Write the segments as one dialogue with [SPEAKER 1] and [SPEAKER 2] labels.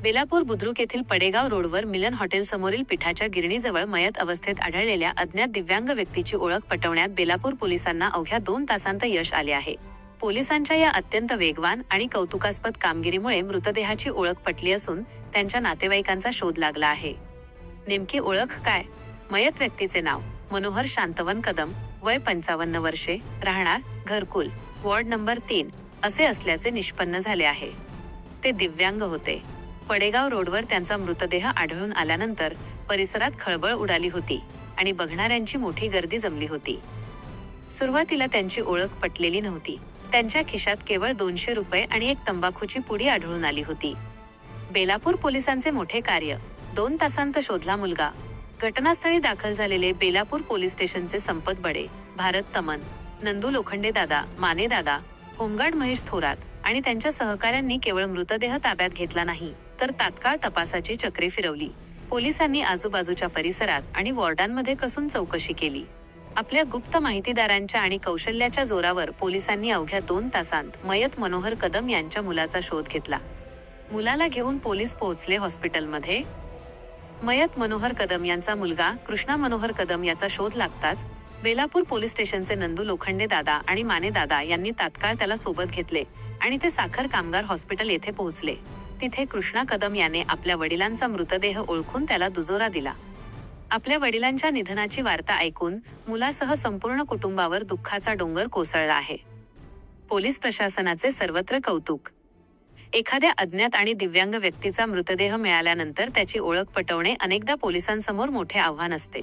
[SPEAKER 1] बेलापूर बुद्रुक येथील पडेगाव रोडवर मिलन हॉटेल समोरील पिठाच्या गिरणीजवळ मयत अवस्थेत आढळलेल्या अज्ञात दिव्यांग व्यक्तीची ओळख पटवण्यात बेलापूर पोलिसांना अवघ्या 2 तासांत यश आले आहे. पोलिसांच्या या अत्यंत वेगवान आणि कौतुकास्पद कामगिरीमुळे मृतदेहाची ओळख पटली असून त्यांच्या नातेवाईकांचा शोध लागला आहे. नेमकी ओळख काय? मयत व्यक्तीचे नाव मनोहर शांतवन कदम, वय 55 वर्षे, राहणार घरकुल, वॉर्ड नंबर 3 असे असल्याचे निष्पन्न झाले आहे. ते दिव्यांग होते. पडेगाव रोडवर त्यांचा मृतदेह आढळून आल्यानंतर परिसरात खळबळ उडाली होती आणि बघणाऱ्यांची मोठी गर्दी जमली होती. सुरुवातीला त्यांची ओळख पटलेली नव्हती. त्यांच्या खिशात केवळ 200 रुपये आणि एक तंबाखूची पुडी आढळून आली होती. बेलापूर पोलिसांचे मोठे कार्य. 2 तासांत शोधला मुलगा. घटनास्थळी दाखल झालेले बेलापूर पोलीस स्टेशनचे संपत बडे, भारत तमन, नंदू लोखंडे दादा, माने दादा, होमगार्ड महेश थोरात आणि त्यांच्या सहकाऱ्यांनी केवळ मृतदेह ताब्यात घेतला नाही, तर तात्काळ तपासाची चक्रे फिरवली. पोलिसांनी आजूबाजूच्या परिसरात आणि वॉर्डांमध्ये कसून चौकशी केली. आपल्या गुप्त माहितीदारांच्या आणि कौशल्याच्या जोरावर पोलिसांनी अवघ्या 2 तासांत मयत मनोहर कदम यांच्या मुलाचा शोध घेतला. मुलाला घेऊन पोलीस पोहोचले हॉस्पिटलमध्ये. मयत मनोहर कदम यांचा मुलगा कृष्णा मनोहर कदम याचा शोध लागताच बेलापूर पोलीस स्टेशनचे नंदू लोखंडे दादा आणि माने दादा यांनी तात्काळ त्याला सोबत घेतले आणि ते साखर कामगार हॉस्पिटल येथे पोहोचले. तिथे कृष्णा कदम याने आपल्या वडिलांचा मृतदेह ओळखून त्याला दुजोरा दिला. आपल्या वडिलांच्या निधनाची वार्ता ऐकून मुलासह संपूर्ण कुटुंबावर दुःखाचा डोंगर कोसळला आहे. पोलीस प्रशासनाचे सर्वत्र कौतुक. एखाद्या अज्ञात आणि दिव्यांग व्यक्तीचा मृतदेह मिळाल्यानंतर त्याची ओळख पटवणे अनेकदा पोलिसांसमोर मोठे आव्हान असते.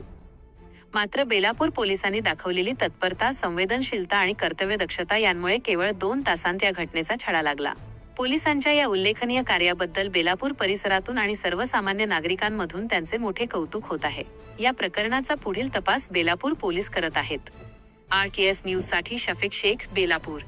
[SPEAKER 1] मात्र बेलापूर पोलिसांनी दाखवलेली तत्परता, संवेदनशीलता आणि कर्तव्यदक्षता यांमुळे केवळ 2 तासांत या घटनेचा छडा लागला. पोलिसांच्या या उल्लेखनीय कार्याबद्दल बेलापूर परिसरातून आणि सर्वसामान्य नागरिकांमधून त्यांचे मोठे कौतुक होत आहे. या प्रकरणाचा पुढील तपास बेलापूर पोलीस करत आहेत. RKS न्यूजसाठी शफीक शेख, बेलापूर.